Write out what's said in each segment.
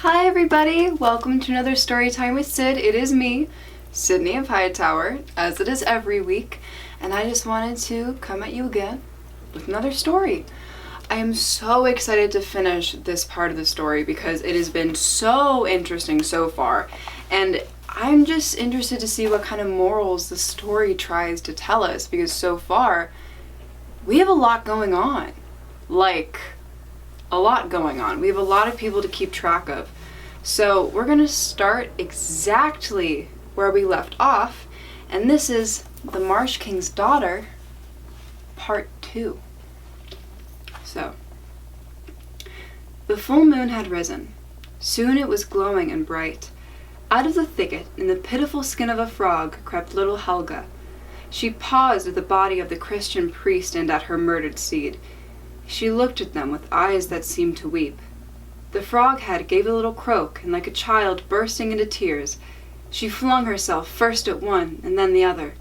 Hi everybody, welcome to another Storytime with Sid. It is me, Sidney of Hightower, as it is every week, and I just wanted to come at you again with another story. I am so excited to finish this part of the story because it has been so interesting so far, and I'm just interested to see what kind of morals the story tries to tell us, because so far we have a lot going on. A lot going on. We have a lot of people to keep track of. So we're going to start exactly where we left off, and this is The Marsh King's Daughter, Part 2. So, the full moon had risen. Soon it was glowing and bright. Out of the thicket, in the pitiful skin of a frog, crept little Helga. She paused at the body of the Christian priest and at her murdered seed. She looked at them with eyes that seemed to weep. The frog head gave a little croak, and like a child bursting into tears, she flung herself first at one and then the other.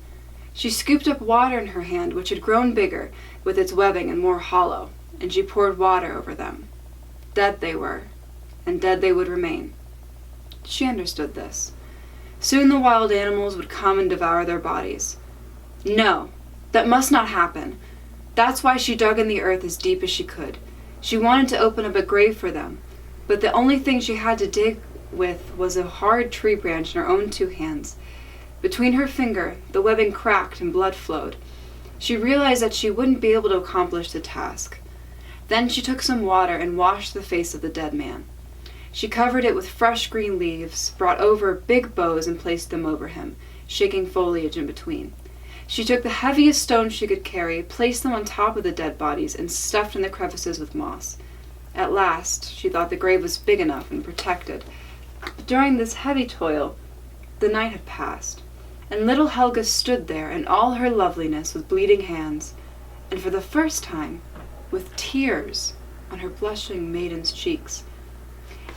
She scooped up water in her hand, which had grown bigger with its webbing and more hollow, and she poured water over them. Dead they were, and dead they would remain. She understood this. Soon the wild animals would come and devour their bodies. No, that must not happen. That's why she dug in the earth as deep as she could. She wanted to open up a grave for them, but the only thing she had to dig with was a hard tree branch in her own two hands. Between her finger, the webbing cracked and blood flowed. She realized that she wouldn't be able to accomplish the task. Then she took some water and washed the face of the dead man. She covered it with fresh green leaves, brought over big boughs and placed them over him, shaking foliage in between. She took the heaviest stones she could carry, placed them on top of the dead bodies, and stuffed in the crevices with moss. At last, she thought the grave was big enough and protected. But during this heavy toil, the night had passed, and little Helga stood there in all her loveliness with bleeding hands, and for the first time, with tears on her blushing maiden's cheeks.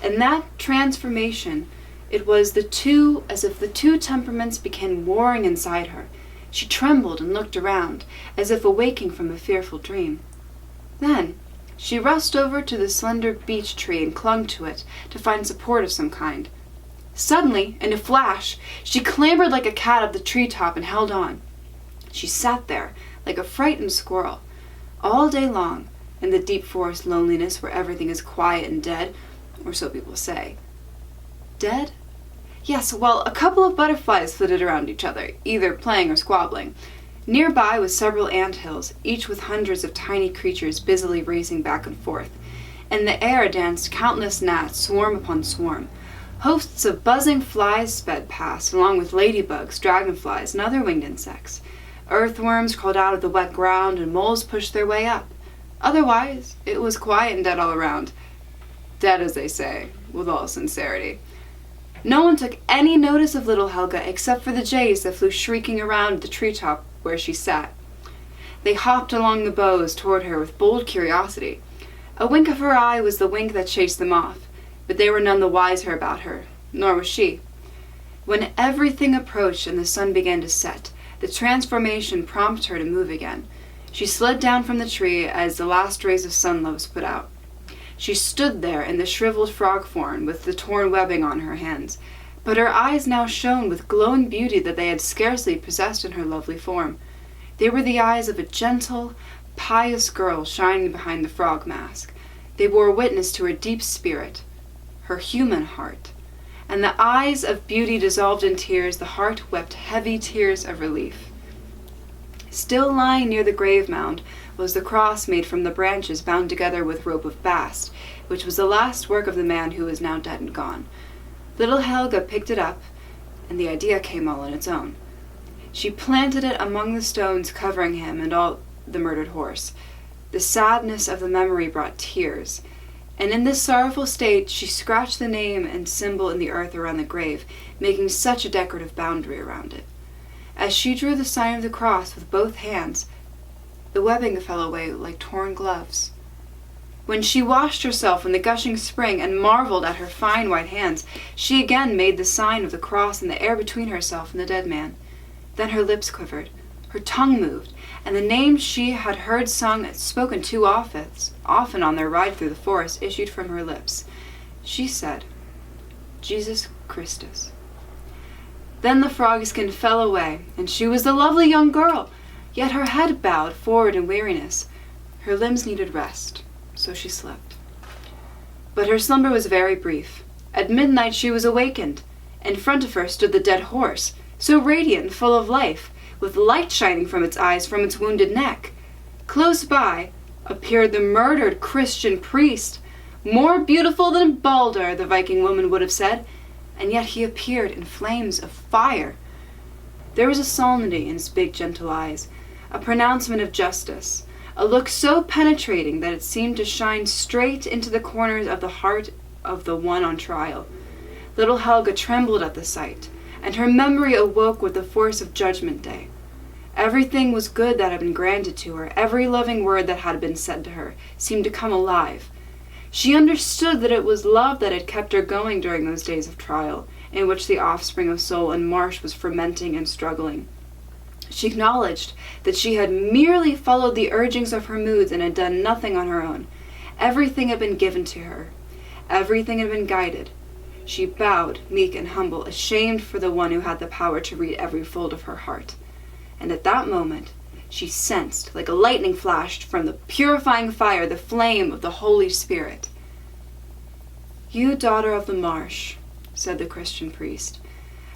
In that transformation, it was as if the two temperaments began warring inside her. She trembled and looked around, as if awaking from a fearful dream. Then she rushed over to the slender beech tree and clung to it to find support of some kind. Suddenly, in a flash, she clambered like a cat up the treetop and held on. She sat there like a frightened squirrel. All day long, in the deep forest loneliness where everything is quiet and dead, or so people say. Dead? Yes, well, a couple of butterflies flitted around each other, either playing or squabbling. Nearby was several anthills, each with hundreds of tiny creatures busily racing back and forth. In the air danced countless gnats, swarm upon swarm. Hosts of buzzing flies sped past, along with ladybugs, dragonflies, and other winged insects. Earthworms crawled out of the wet ground, and moles pushed their way up. Otherwise, it was quiet and dead all around. Dead, as they say, with all sincerity. No one took any notice of little Helga except for the jays that flew shrieking around the treetop where she sat. They hopped along the boughs toward her with bold curiosity. A wink of her eye was the wink that chased them off, but they were none the wiser about her, nor was she. When everything approached and the sun began to set, the transformation prompted her to move again. She slid down from the tree as the last rays of sunlight was put out. She stood there in the shriveled frog form with the torn webbing on her hands, but her eyes now shone with glowing beauty that they had scarcely possessed in her lovely form. They were the eyes of a gentle, pious girl shining behind the frog mask. They bore witness to her deep spirit, her human heart. And the eyes of beauty dissolved in tears, the heart wept heavy tears of relief. Still lying near the grave mound was the cross made from the branches bound together with rope of bast, which was the last work of the man who was now dead and gone. Little Helga picked it up, and the idea came all on its own. She planted it among the stones covering him and all the murdered horse. The sadness of the memory brought tears, and in this sorrowful state she scratched the name and symbol in the earth around the grave, making such a decorative boundary around it. As she drew the sign of the cross with both hands, the webbing fell away like torn gloves. When she washed herself in the gushing spring and marveled at her fine white hands, she again made the sign of the cross in the air between herself and the dead man. Then her lips quivered, her tongue moved, and the names she had heard sung and spoken too often on their ride through the forest issued from her lips. She said, Jesus Christus. Then the frogskin fell away, and she was the lovely young girl, yet her head bowed forward in weariness. Her limbs needed rest, so she slept. But her slumber was very brief. At midnight she was awakened. In front of her stood the dead horse, so radiant and full of life, with light shining from its eyes from its wounded neck. Close by appeared the murdered Christian priest, more beautiful than Balder, the Viking woman would have said, and yet he appeared in flames of fire. There was a solemnity in his big, gentle eyes, a pronouncement of justice, a look so penetrating that it seemed to shine straight into the corners of the heart of the one on trial. Little Helga trembled at the sight, and her memory awoke with the force of Judgment Day. Everything was good that had been granted to her, every loving word that had been said to her seemed to come alive. She understood that it was love that had kept her going during those days of trial, in which the offspring of soul and Marsh was fermenting and struggling. She acknowledged that she had merely followed the urgings of her moods and had done nothing on her own. Everything had been given to her. Everything had been guided. She bowed, meek and humble, ashamed for the one who had the power to read every fold of her heart. And at that moment, she sensed, like a lightning flash from the purifying fire, the flame of the Holy Spirit. "You, daughter of the marsh," said the Christian priest,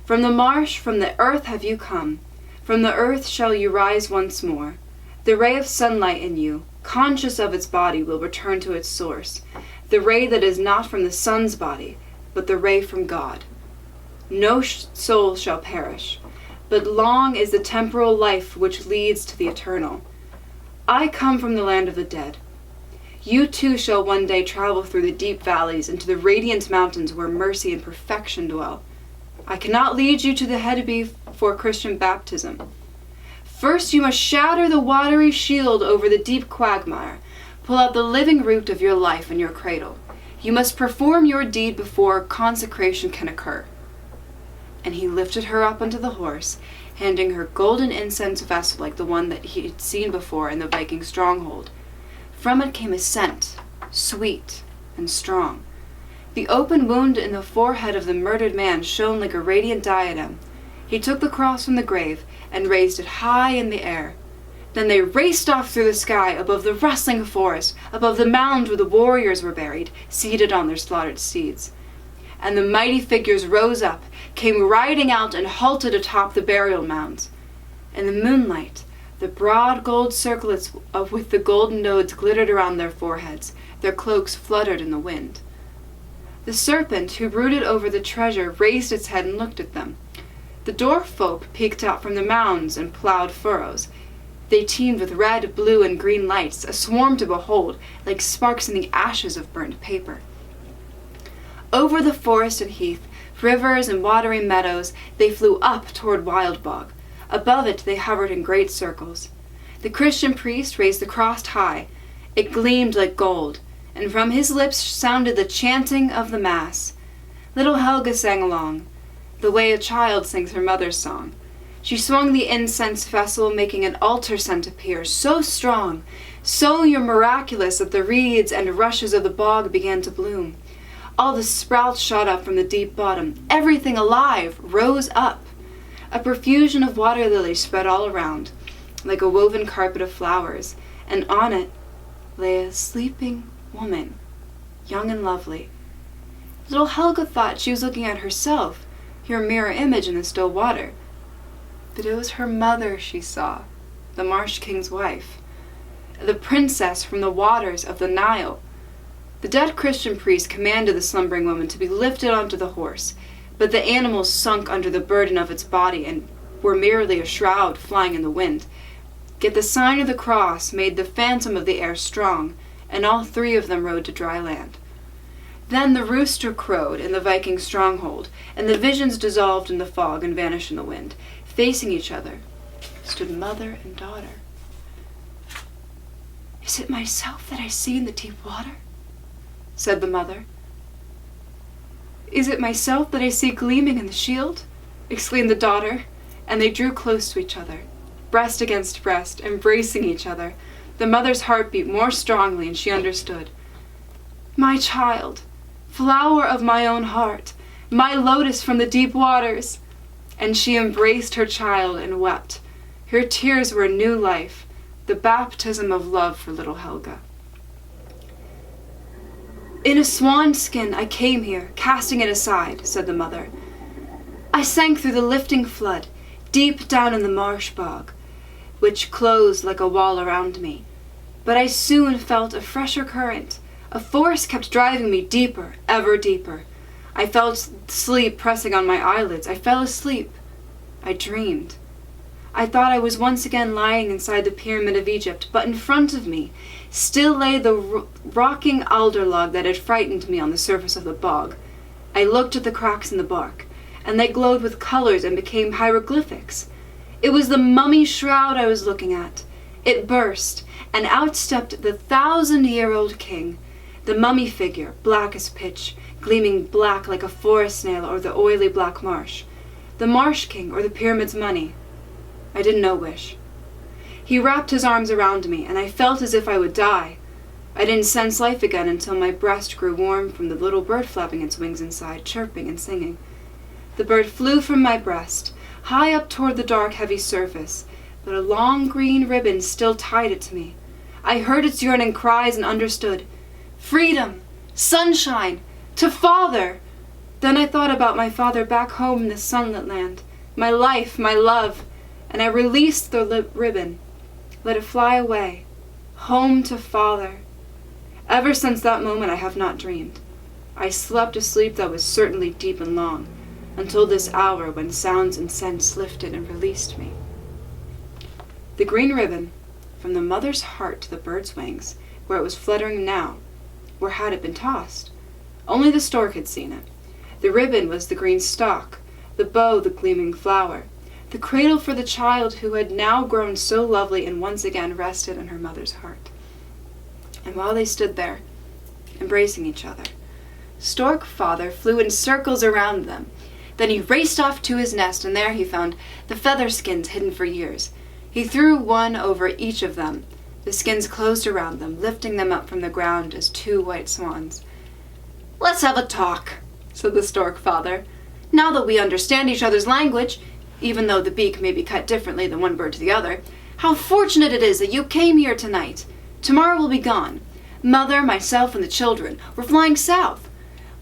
"from the marsh, from the earth have you come. From the earth shall you rise once more. The ray of sunlight in you, conscious of its body, will return to its source, the ray that is not from the sun's body, but the ray from God. No soul shall perish, but long is the temporal life which leads to the eternal. I come from the land of the dead. You too shall one day travel through the deep valleys into the radiant mountains where mercy and perfection dwell. I cannot lead you to the Hedeby for Christian baptism. First you must shatter the watery shield over the deep quagmire, pull out the living root of your life in your cradle. You must perform your deed before consecration can occur." And he lifted her up onto the horse, handing her golden incense vessel like the one that he had seen before in the Viking stronghold. From it came a scent, sweet and strong. The open wound in the forehead of the murdered man shone like a radiant diadem. He took the cross from the grave and raised it high in the air. Then they raced off through the sky, above the rustling forest, above the mound where the warriors were buried, seated on their slaughtered steeds. And the mighty figures rose up, came riding out, and halted atop the burial mounds. In the moonlight, the broad gold circlets with the golden nodes glittered around their foreheads. Their cloaks fluttered in the wind. The serpent who brooded over the treasure raised its head and looked at them. The dwarf folk peeked out from the mounds and plowed furrows. They teemed with red, blue, and green lights, a swarm to behold, like sparks in the ashes of burnt paper. Over the forest and heath, rivers and watery meadows, they flew up toward Wildbog. Above it they hovered in great circles. The Christian priest raised the cross high. It gleamed like gold, and from his lips sounded the chanting of the Mass. Little Helga sang along, the way a child sings her mother's song. She swung the incense vessel, making an altar scent appear, so strong, so miraculous that the reeds and rushes of the bog began to bloom. All the sprouts shot up from the deep bottom. Everything alive rose up. A profusion of water lilies spread all around, like a woven carpet of flowers, and on it lay a sleeping woman, young and lovely. Little Helga thought she was looking at herself, her mirror image in the still water. But it was her mother she saw, the Marsh King's wife, the princess from the waters of the Nile. The dead Christian priest commanded the slumbering woman to be lifted onto the horse, but the animals sunk under the burden of its body and were merely a shroud flying in the wind. Yet the sign of the cross made the phantom of the air strong, and all three of them rode to dry land. Then the rooster crowed in the Viking stronghold, and the visions dissolved in the fog and vanished in the wind. Facing each other stood mother and daughter. "Is it myself that I see in the deep water?" said the mother. "Is it myself that I see gleaming in the shield?" exclaimed the daughter, and they drew close to each other, breast against breast, embracing each other. The mother's heart beat more strongly, and she understood. "My child, flower of my own heart, my lotus from the deep waters." And she embraced her child and wept. Her tears were new life, the baptism of love for little Helga. "In a swan skin I came here, casting it aside," said the mother. "I sank through the lifting flood, deep down in the marsh bog, which closed like a wall around me. But I soon felt a fresher current. A force kept driving me deeper, ever deeper. I felt sleep pressing on my eyelids. I fell asleep. I dreamed. I thought I was once again lying inside the pyramid of Egypt, but in front of me still lay the rocking alder log that had frightened me on the surface of the bog. I looked at the cracks in the bark, and they glowed with colors and became hieroglyphics. It was the mummy shroud I was looking at. It burst, and out stepped the 1,000-year-old king. The mummy figure, black as pitch, gleaming black like a forest snail or the oily black marsh. The Marsh King or the pyramid's money. I didn't know which. He wrapped his arms around me, and I felt as if I would die. I didn't sense life again until my breast grew warm from the little bird flapping its wings inside, chirping and singing. The bird flew from my breast, high up toward the dark, heavy surface, but a long green ribbon still tied it to me. I heard its yearning cries and understood. Freedom! Sunshine! To father! Then I thought about my father back home in the sunlit land, my life, my love, and I released the ribbon, let it fly away, home to father. Ever since that moment I have not dreamed. I slept a sleep that was certainly deep and long, until this hour when sounds and scents lifted and released me. The green ribbon, from the mother's heart to the bird's wings, where it was fluttering now, where had it been tossed? Only the stork had seen it. The ribbon was the green stalk, the bow the gleaming flower, the cradle for the child who had now grown so lovely and once again rested in her mother's heart. And while they stood there, embracing each other, Stork Father flew in circles around them. Then he raced off to his nest, and there he found the feather skins hidden for years. He threw one over each of them. The skins closed around them, lifting them up from the ground as two white swans. "Let's have a talk," said the Stork Father. "Now that we understand each other's language, even though the beak may be cut differently than one bird to the other, how fortunate it is that you came here tonight. Tomorrow we'll be gone. Mother, myself, and the children. We're flying south.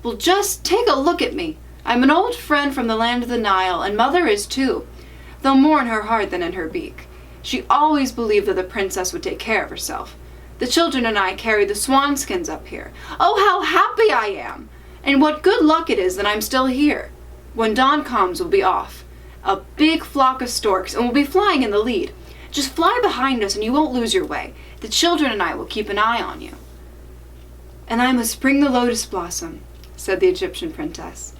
Well, just take a look at me. I'm an old friend from the land of the Nile, and Mother is too, though more in her heart than in her beak. She always believed that the princess would take care of herself. The children and I carried the swan skins up here. Oh, how happy I am! And what good luck it is that I'm still here. When dawn comes, we'll be off. A big flock of storks, and we'll be flying in the lead. Just fly behind us and you won't lose your way. The children and I will keep an eye on you." "And I must bring the lotus blossom," said the Egyptian princess.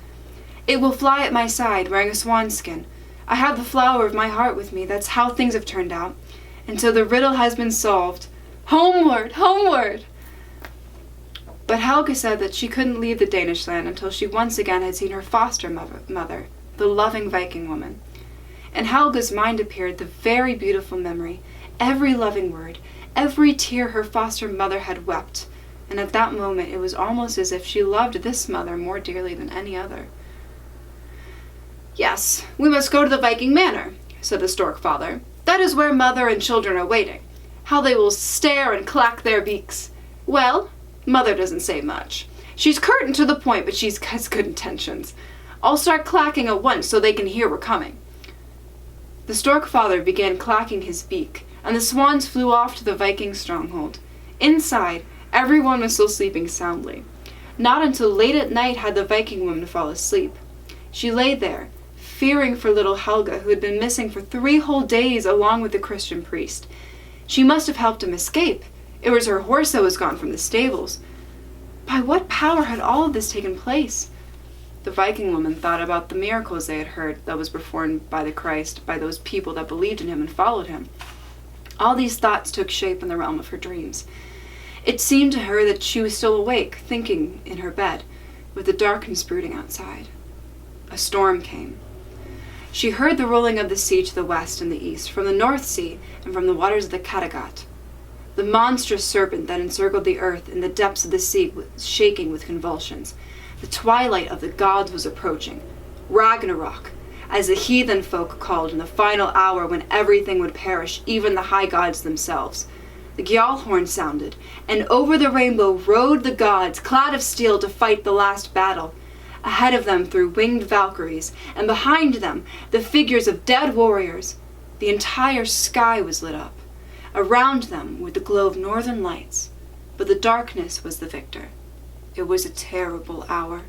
"It will fly at my side, wearing a swan skin. I have the flower of my heart with me. That's how things have turned out. And so the riddle has been solved. Homeward, homeward!" But Helga said that she couldn't leave the Danish land until she once again had seen her foster mother, the loving Viking woman. In Helga's mind appeared the very beautiful memory, every loving word, every tear her foster mother had wept, and at that moment it was almost as if she loved this mother more dearly than any other. "Yes, we must go to the Viking manor," said the Stork Father. "That is where Mother and children are waiting. How they will stare and clack their beaks. Well, Mother doesn't say much. She's curt and to the point, but she has good intentions. I'll start clacking at once so they can hear we're coming." The Stork Father began clacking his beak, and the swans flew off to the Viking stronghold. Inside, everyone was still sleeping soundly. Not until late at night had the Viking woman fall asleep. She lay there, fearing for little Helga, who had been missing for 3 whole days along with the Christian priest. She must have helped him escape. It was her horse that was gone from the stables. By what power had all of this taken place? The Viking woman thought about the miracles they had heard that was performed by the Christ, by those people that believed in him and followed him. All these thoughts took shape in the realm of her dreams. It seemed to her that she was still awake, thinking in her bed, with the darkness brooding outside. A storm came. She heard the rolling of the sea to the west and the east, from the North Sea and from the waters of the Kattegat. The monstrous serpent that encircled the earth in the depths of the sea was shaking with convulsions. The twilight of the gods was approaching. Ragnarok, as the heathen folk called in the final hour when everything would perish, even the high gods themselves. The Gjall horn sounded, and over the rainbow rode the gods, clad of steel, to fight the last battle. Ahead of them through winged Valkyries, and behind them the figures of dead warriors. The entire sky was lit up. Around them were the glow of northern lights, but the darkness was the victor. It was a terrible hour.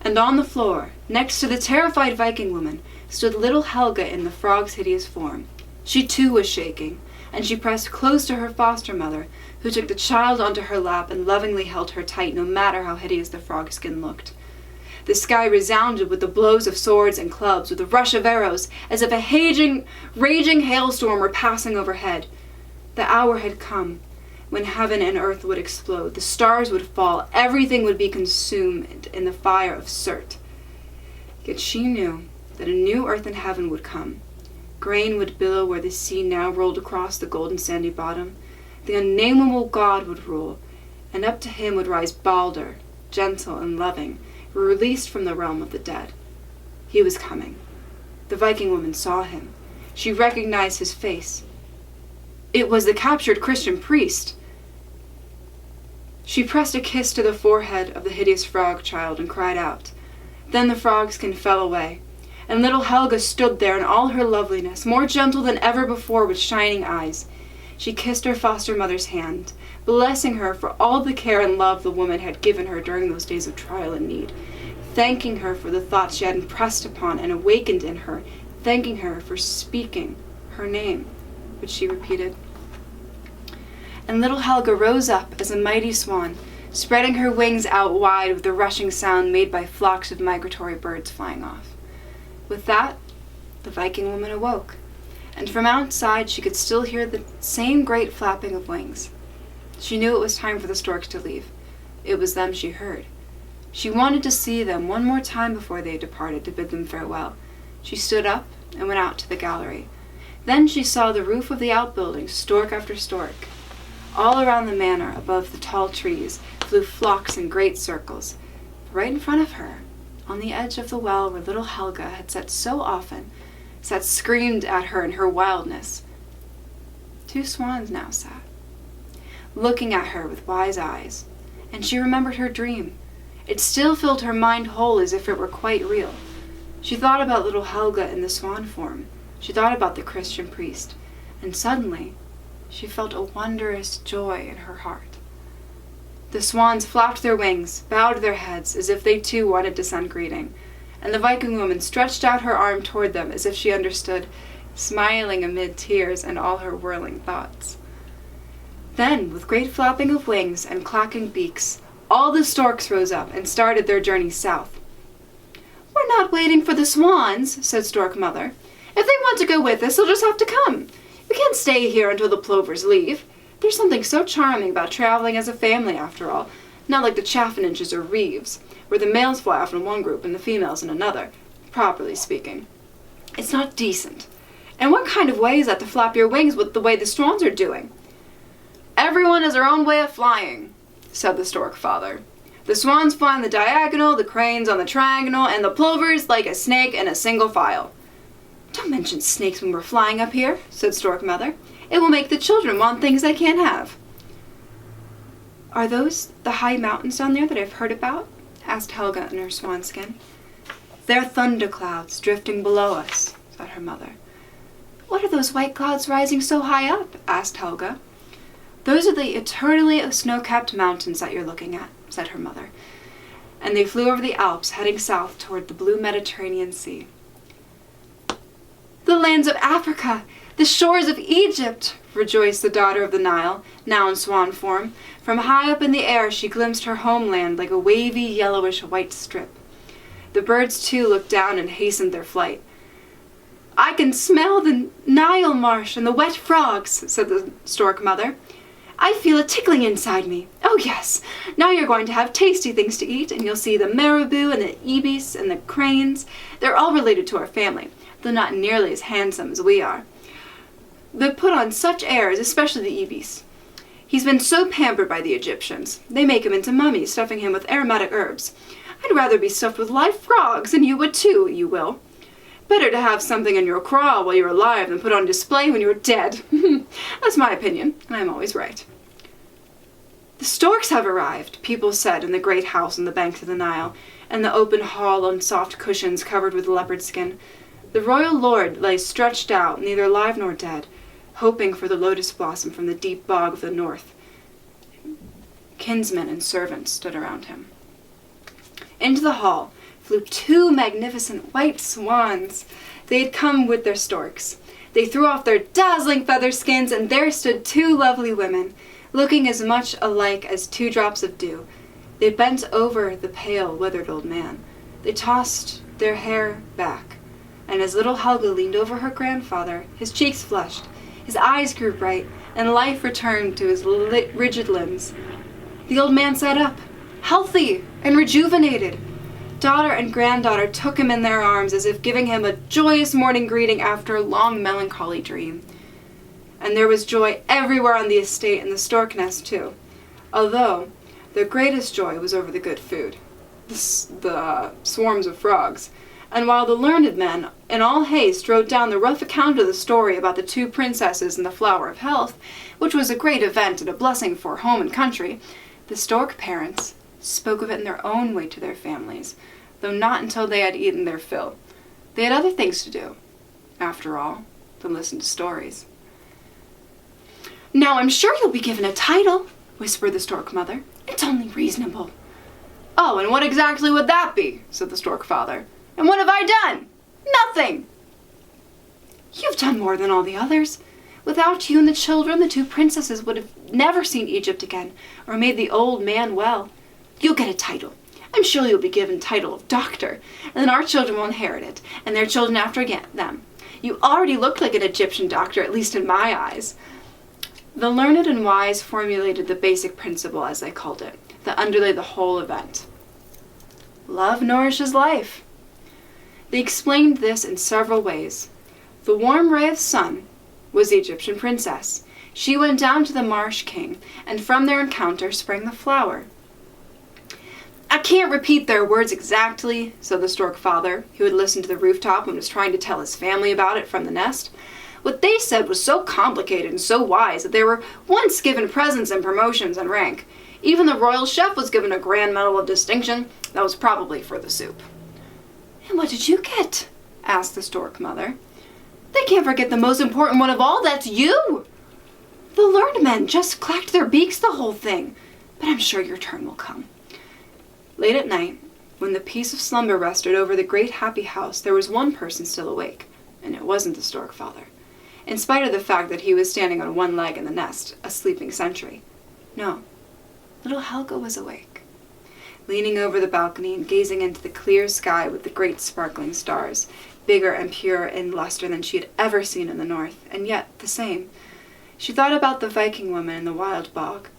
And on the floor, next to the terrified Viking woman, stood little Helga in the frog's hideous form. She too was shaking, and she pressed close to her foster mother, who took the child onto her lap and lovingly held her tight, no matter how hideous the frog skin looked. The sky resounded with the blows of swords and clubs, with a rush of arrows, as if a raging hailstorm were passing overhead. The hour had come when heaven and earth would explode, the stars would fall, everything would be consumed in the fire of Surt. Yet she knew that a new earth and heaven would come. Grain would billow where the sea now rolled across the golden sandy bottom. The unnameable God would rule, and up to him would rise Balder, gentle and loving, released from the realm of the dead. He was coming. The Viking woman saw him. She recognized his face. It was the captured Christian priest. She pressed a kiss to the forehead of the hideous frog child and cried out. Then the frog skin fell away, and little Helga stood there in all her loveliness, more gentle than ever before, with shining eyes. She kissed her foster mother's hand, blessing her for all the care and love the woman had given her during those days of trial and need, thanking her for the thoughts she had impressed upon and awakened in her, thanking her for speaking her name, which she repeated. And little Helga rose up as a mighty swan, spreading her wings out wide with the rushing sound made by flocks of migratory birds flying off. With that, the Viking woman awoke, and from outside she could still hear the same great flapping of wings. She knew it was time for the storks to leave. It was them she heard. She wanted to see them one more time before they departed, to bid them farewell. She stood up and went out to the gallery. Then she saw the roof of the outbuildings, stork after stork. All around the manor, above the tall trees, flew flocks in great circles. Right in front of her, on the edge of the well where little Helga had sat so often, screamed at her in her wildness. 2 swans now sat, looking at her with wise eyes, and she remembered her dream. It still filled her mind whole as if it were quite real. She thought about little Helga in the swan form. She thought about the Christian priest, and suddenly she felt a wondrous joy in her heart. The swans flapped their wings, bowed their heads, as if they too wanted to send greeting, and the Viking woman stretched out her arm toward them as if she understood, smiling amid tears and all her whirling thoughts. Then, with great flapping of wings and clacking beaks, all the storks rose up and started their journey south. "We're not waiting for the swans," said Stork Mother. "If they want to go with us, they'll just have to come. We can't stay here until the plovers leave. There's something so charming about traveling as a family, after all, not like the chaffinches or reeves, where the males fly off in one group and the females in another, properly speaking. It's not decent. And what kind of way is that to flap your wings with the way the swans are doing?" "Everyone has their own way of flying," said the stork father. "The swans fly on the diagonal, the cranes on the triangle, and the plovers like a snake in a single file." "Don't mention snakes when we're flying up here," said Stork Mother. "It will make the children want things they can't have." "Are those the high mountains down there that I've heard about?" asked Helga in her swanskin. "They're thunder clouds drifting below us," said her mother. "What are those white clouds rising so high up?" asked Helga. "Those are the eternally snow-capped mountains that you're looking at," said her mother. And they flew over the Alps, heading south toward the blue Mediterranean Sea. "The lands of Africa! The shores of Egypt!" rejoiced the daughter of the Nile, now in swan form. From high up in the air she glimpsed her homeland like a wavy, yellowish white strip. The birds, too, looked down and hastened their flight. "I can smell the Nile marsh and the wet frogs," said the Stork Mother. "I feel a tickling inside me. Oh yes, now you're going to have tasty things to eat, and you'll see the marabou and the ibis and the cranes. They're all related to our family, though not nearly as handsome as we are. They put on such airs, especially the ibis. He's been so pampered by the Egyptians. They make him into mummies, stuffing him with aromatic herbs. I'd rather be stuffed with live frogs, and you would too, you will. Better to have something in your craw while you're alive than put on display when you're dead. That's my opinion, and I'm always right. The storks have arrived, people said in the great house on the banks of the Nile, and the open hall on soft cushions covered with leopard skin. The royal lord lay stretched out, neither alive nor dead, hoping for the lotus blossom from the deep bog of the north. Kinsmen and servants stood around him. Into the hall flew 2 magnificent white swans. They had come with their storks. They threw off their dazzling feather skins, and there stood 2 lovely women, looking as much alike as 2 drops of dew. They bent over the pale, withered old man. They tossed their hair back, and as little Helga leaned over her grandfather, his cheeks flushed, his eyes grew bright, and life returned to his rigid limbs. The old man sat up, healthy and rejuvenated. Daughter and granddaughter took him in their arms as if giving him a joyous morning greeting after a long melancholy dream. And there was joy everywhere on the estate and the stork nest too, although their greatest joy was over the good food, the swarms of frogs. And while the learned men, in all haste, wrote down the rough account of the story about the 2 princesses and the flower of health, which was a great event and a blessing for home and country, the stork parents spoke of it in their own way to their families, though not until they had eaten their fill. They had other things to do, after all, than listen to stories. "Now I'm sure you'll be given a title," whispered the stork mother. "It's only reasonable." "Oh, and what exactly would that be?" said the stork father. "And what have I done?" "Nothing." "You've done more than all the others. Without you and the children, the 2 princesses would have never seen Egypt again, or made the old man well. You'll get a title. I'm sure you'll be given the title of doctor, and then our children will inherit it, and their children after them. You already look like an Egyptian doctor, at least in my eyes." The learned and wise formulated the basic principle, as they called it, that underlay the whole event. Love nourishes life. They explained this in several ways. The warm ray of sun was the Egyptian princess. She went down to the Marsh King, and from their encounter sprang the flower. "I can't repeat their words exactly," said the stork father, who had listened to the rooftop and was trying to tell his family about it from the nest. "What they said was so complicated and so wise that they were once given presents and promotions and rank. Even the royal chef was given a grand medal of distinction. That was probably for the soup." "And what did you get?" asked the stork mother. "They can't forget the most important one of all, that's you. The learned men just clacked their beaks the whole thing, but I'm sure your turn will come." Late at night, when the peace of slumber rested over the great happy house, there was one person still awake, and it wasn't the stork father, in spite of the fact that he was standing on one leg in the nest, a sleeping sentry. No, little Helga was awake, leaning over the balcony and gazing into the clear sky with the great sparkling stars, bigger and purer in luster than she had ever seen in the north, and yet the same. She thought about the Viking woman in the wild bog,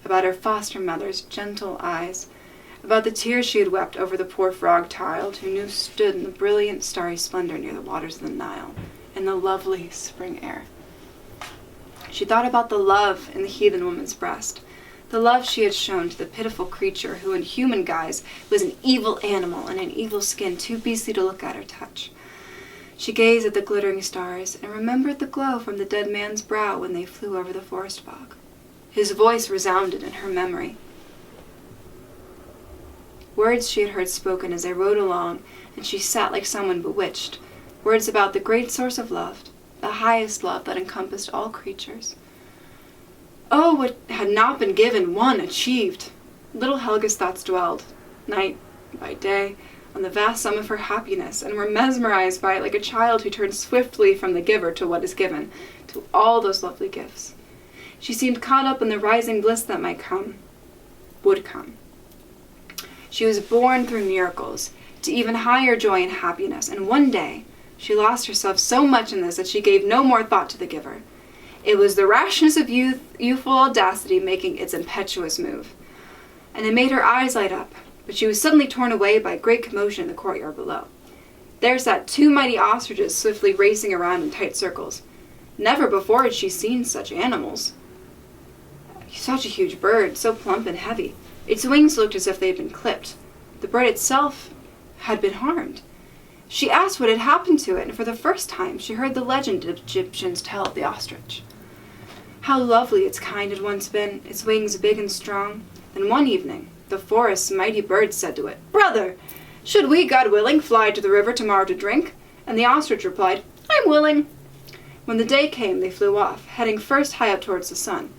about her foster mother's gentle eyes, about the tears she had wept over the poor frog child who stood in the brilliant starry splendor near the waters of the Nile, in the lovely spring air. She thought about the love in the heathen woman's breast, the love she had shown to the pitiful creature who in human guise was an evil animal in an evil skin too beastly to look at or touch. She gazed at the glittering stars and remembered the glow from the dead man's brow when they flew over the forest bog. His voice resounded in her memory. Words she had heard spoken as they rode along, and she sat like someone bewitched. Words about the great source of love, the highest love that encompassed all creatures. Oh, what had not been given, won, achieved! Little Helga's thoughts dwelled, night by day, on the vast sum of her happiness, and were mesmerized by it like a child who turns swiftly from the giver to what is given, to all those lovely gifts. She seemed caught up in the rising bliss that might come, would come. She was born through miracles, to even higher joy and happiness, and one day she lost herself so much in this that she gave no more thought to the giver. It was the rashness of youthful audacity making its impetuous move, and it made her eyes light up, but she was suddenly torn away by a great commotion in the courtyard below. There sat 2 mighty ostriches swiftly racing around in tight circles. Never before had she seen such animals. Such a huge bird, so plump and heavy. Its wings looked as if they had been clipped. The bird itself had been harmed. She asked what had happened to it, and for the first time she heard the legend Egyptians tell of the ostrich. How lovely its kind had once been, its wings big and strong. Then one evening, the forest's mighty bird said to it, "Brother, should we, God willing, fly to the river tomorrow to drink?" And the ostrich replied, "I'm willing." When the day came, they flew off, heading first high up towards the sun.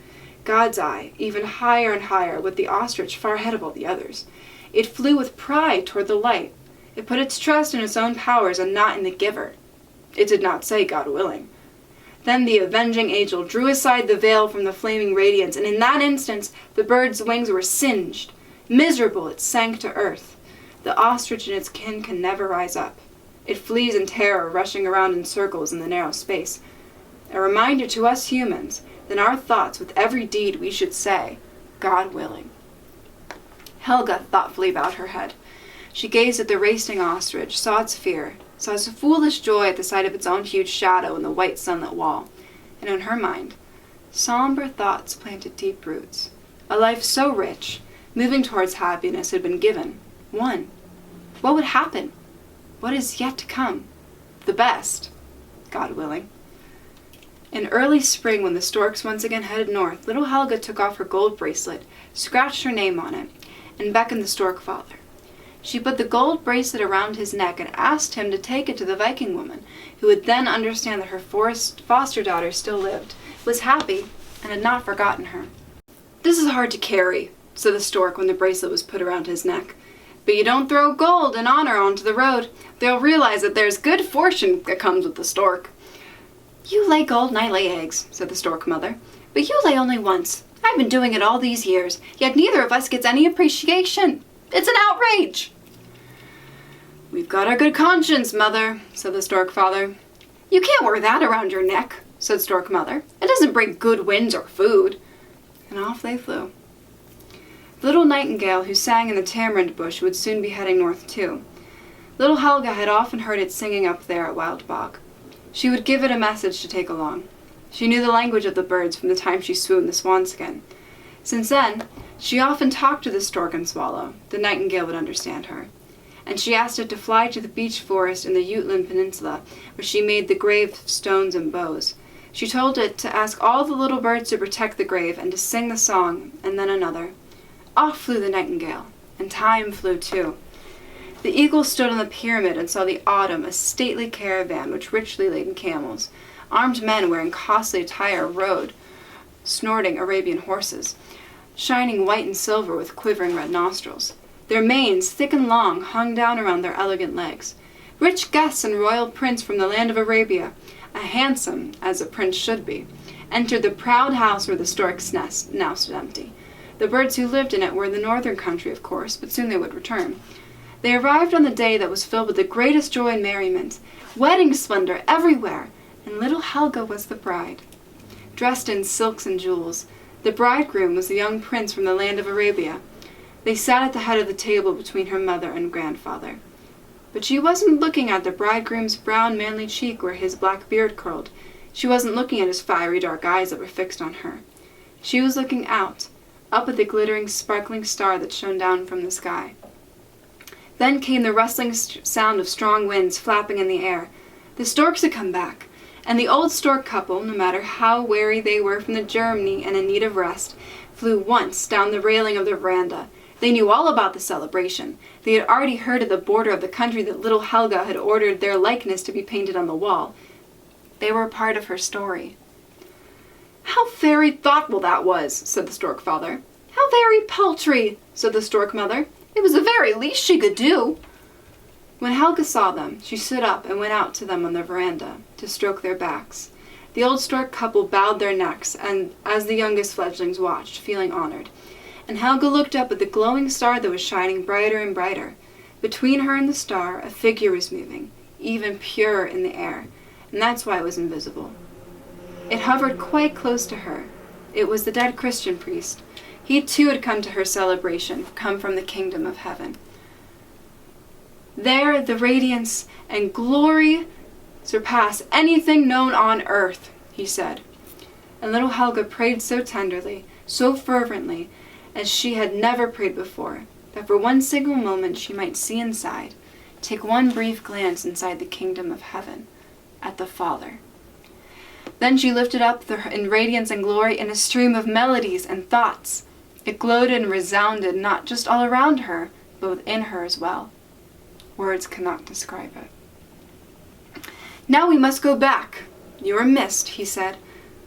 God's eye, even higher and higher, with the ostrich far ahead of all the others. It flew with pride toward the light. It put its trust in its own powers and not in the giver. It did not say, "God willing." Then the avenging angel drew aside the veil from the flaming radiance, and in that instant the bird's wings were singed. Miserable, it sank to earth. The ostrich and its kin can never rise up. It flees in terror, rushing around in circles in the narrow space. A reminder to us humans that in our thoughts with every deed we should say, "God willing." Helga thoughtfully bowed her head. She gazed at the racing ostrich, saw its fear, saw its foolish joy at the sight of its own huge shadow in the white sunlit wall, and in her mind, somber thoughts planted deep roots. A life so rich, moving towards happiness, had been given, won. What would happen? What is yet to come? The best, God willing. In early spring, when the storks once again headed north, little Helga took off her gold bracelet, scratched her name on it, and beckoned the stork father. She put the gold bracelet around his neck and asked him to take it to the Viking woman, who would then understand that her foster daughter still lived, was happy, and had not forgotten her. "This is hard to carry," said the stork when the bracelet was put around his neck. "But you don't throw gold and honor onto the road. They'll realize that there's good fortune that comes with the stork." "You lay gold and I lay eggs," said the stork mother. "But you lay only once. I've been doing it all these years, yet neither of us gets any appreciation. It's an outrage." "We've got our good conscience, mother," said the stork father. "You can't wear that around your neck," said stork mother. "It doesn't bring good winds or food." And off they flew. The little nightingale who sang in the tamarind bush would soon be heading north too. Little Helga had often heard it singing up there at Wild Bog. She would give it a message to take along. She knew the language of the birds from the time she swooned the swanskin. Since then, she often talked to the stork and swallow. The nightingale would understand her. And she asked it to fly to the beech forest in the Jutland Peninsula, where she made the grave of stones and bows. She told it to ask all the little birds to protect the grave and to sing the song, and then another. Off flew the nightingale, and time flew too. The eagle stood on the pyramid and saw the autumn, a stately caravan with richly laden camels. Armed men wearing costly attire rode, snorting Arabian horses, shining white and silver with quivering red nostrils. Their manes, thick and long, hung down around their elegant legs. Rich guests and royal prince from the land of Arabia, a handsome, as a prince should be, entered the proud house where the stork's nest now stood empty. The birds who lived in it were in the northern country, of course, but soon they would return. They arrived on the day that was filled with the greatest joy and merriment, wedding splendor everywhere, and little Helga was the bride. Dressed in silks and jewels, the bridegroom was the young prince from the land of Arabia. They sat at the head of the table between her mother and grandfather. But she wasn't looking at the bridegroom's brown, manly cheek where his black beard curled. She wasn't looking at his fiery dark eyes that were fixed on her. She was looking out, up at the glittering, sparkling star that shone down from the sky. Then came the rustling sound of strong winds flapping in the air. The storks had come back, and the old stork couple, no matter how weary they were from the journey and in need of rest, flew once down the railing of the veranda. They knew all about the celebration. They had already heard at the border of the country that little Helga had ordered their likeness to be painted on the wall. They were a part of her story. "How very thoughtful that was," said the stork father. "How very paltry," said the stork mother. "It was the very least she could do." When Helga saw them, she stood up and went out to them on the veranda to stroke their backs. The old stork couple bowed their necks, and as the youngest fledglings watched, feeling honored. And Helga looked up at the glowing star that was shining brighter and brighter. Between her and the star, a figure was moving, even purer in the air, and that's why it was invisible. It hovered quite close to her. It was the dead Christian priest. He too had come to her celebration, come from the kingdom of heaven. There the radiance and glory surpass anything known on earth, he said. And little Helga prayed so tenderly, so fervently as she had never prayed before, that for one single moment she might see inside, take one brief glance inside the kingdom of heaven, at the Father. Then she lifted up in radiance and glory in a stream of melodies and thoughts. It glowed and resounded not just all around her, but within her as well. Words cannot describe it. Now we must go back. You are missed, he said.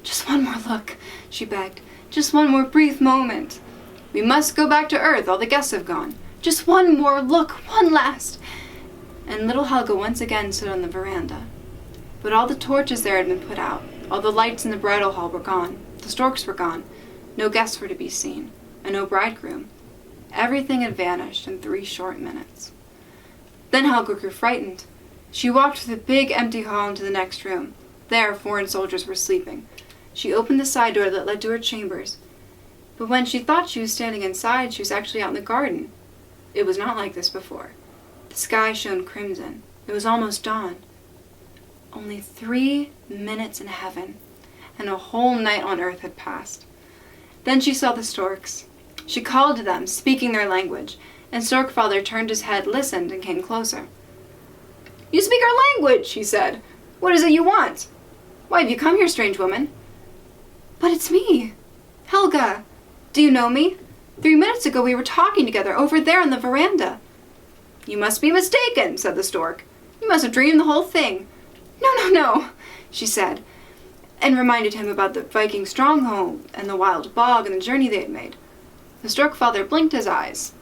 Just one more look, she begged. Just one more brief moment. We must go back to Earth. All the guests have gone. Just one more look, one last. And little Helga once again stood on the veranda. But all the torches there had been put out. All the lights in the bridal hall were gone. The storks were gone. No guests were to be seen, and no bridegroom. Everything had vanished in 3 short minutes. Then Helga grew frightened. She walked through the big empty hall into the next room. There, foreign soldiers were sleeping. She opened the side door that led to her chambers. But when she thought she was standing inside, she was actually out in the garden. It was not like this before. The sky shone crimson. It was almost dawn. Only 3 minutes in heaven, and a whole night on earth had passed. Then she saw the storks. She called to them, speaking their language, and Storkfather turned his head, listened, and came closer. "You speak our language," he said. "What is it you want? Why have you come here, strange woman?" "But it's me, Helga. Do you know me? 3 minutes ago we were talking together over there on the veranda." "You must be mistaken," said the stork. "You must have dreamed the whole thing." No, she said, and reminded him about the Viking stronghold and the wild bog and the journey they had made. The Storkfather blinked his eyes.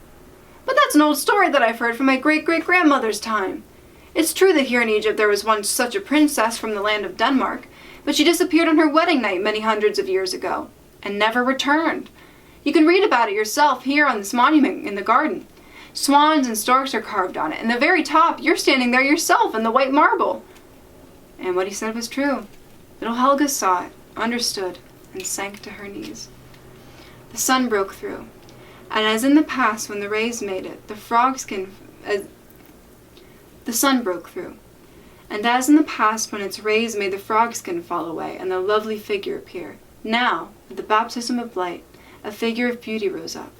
"But that's an old story that I've heard from my great-great-grandmother's time. It's true that here in Egypt there was once such a princess from the land of Denmark, but she disappeared on her wedding night many hundreds of years ago, and never returned. You can read about it yourself here on this monument in the garden. Swans and storks are carved on it, and the very top, you're standing there yourself in the white marble." And what he said was true. Little Helga saw it, understood, and sank to her knees. The sun broke through, and as in the past when the rays made it, the sun broke through, and as in the past when its rays made the frog skin fall away and the lovely figure appear, now, with the baptism of light, a figure of beauty rose up,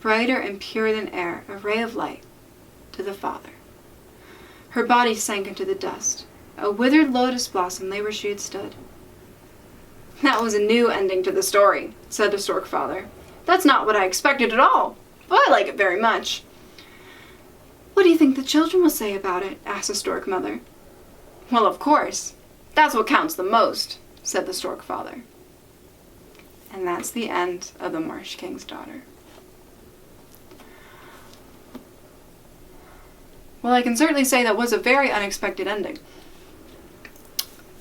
brighter and purer than air, a ray of light, to the Father. Her body sank into the dust. A withered lotus blossom lay where she had stood. "That was a new ending to the story," said the Storkfather. "That's not what I expected at all, but I like it very much." "What do you think the children will say about it?" asked the Stork Mother. "Well, of course. That's what counts the most," said the Storkfather. And that's the end of the Marsh King's Daughter. Well, I can certainly say that was a very unexpected ending.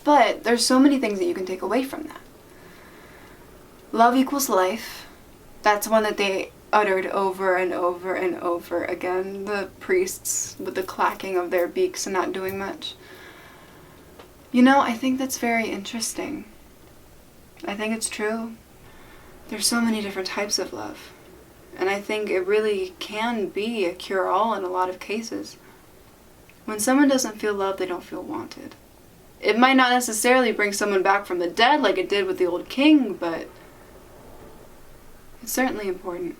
But there's so many things that you can take away from that. Love equals life. That's one that they uttered over and over and over again. The priests with the clacking of their beaks and not doing much. You know, I think that's very interesting. I think it's true. There's so many different types of love. And I think it really can be a cure-all in a lot of cases. When someone doesn't feel loved, they don't feel wanted. It might not necessarily bring someone back from the dead like it did with the old king, but it's certainly important.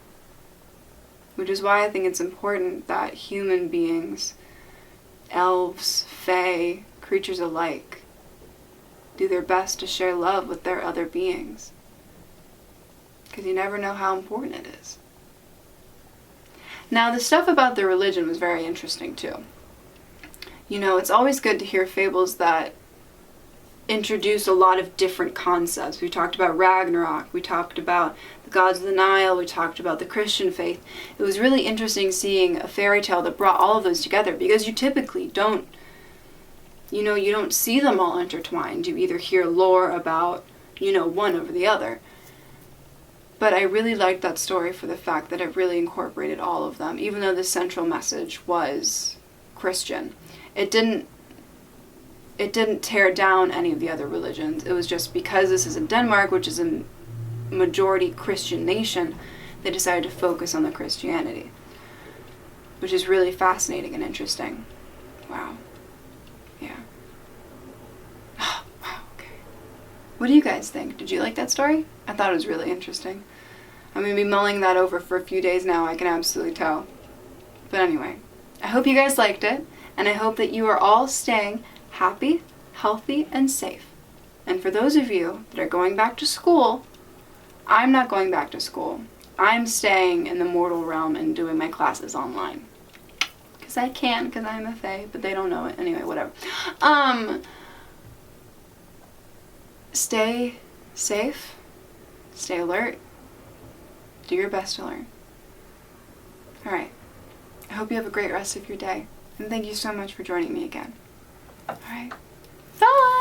Which is why I think it's important that human beings, elves, fae, creatures alike, do their best to share love with their other beings. Because you never know how important it is. Now, the stuff about the religion was very interesting too. You know, it's always good to hear fables that introduce a lot of different concepts. We talked about Ragnarok, we talked about the gods of the Nile, we talked about the Christian faith. It was really interesting seeing a fairy tale that brought all of those together, because you typically don't, you don't see them all intertwined. You either hear lore about, one over the other. But I really liked that story for the fact that it really incorporated all of them, even though the central message was Christian. It didn't tear down any of the other religions. It was just because this is in Denmark, which is a majority Christian nation, they decided to focus on the Christianity, which is really fascinating and interesting. Wow. Yeah. Oh, wow, okay. What do you guys think? Did you like that story? I thought it was really interesting. I'm going to be mulling that over for a few days now, I can absolutely tell. But anyway, I hope you guys liked it, and I hope that you are all staying happy, healthy, and safe. And for those of you that are going back to school, I'm not going back to school. I'm staying in the mortal realm and doing my classes online. Because I can, because I'm a fae, but they don't know it. Anyway, whatever. Stay safe, stay alert, do your best to learn. Alright, I hope you have a great rest of your day, and thank you so much for joining me again. Alright, bye!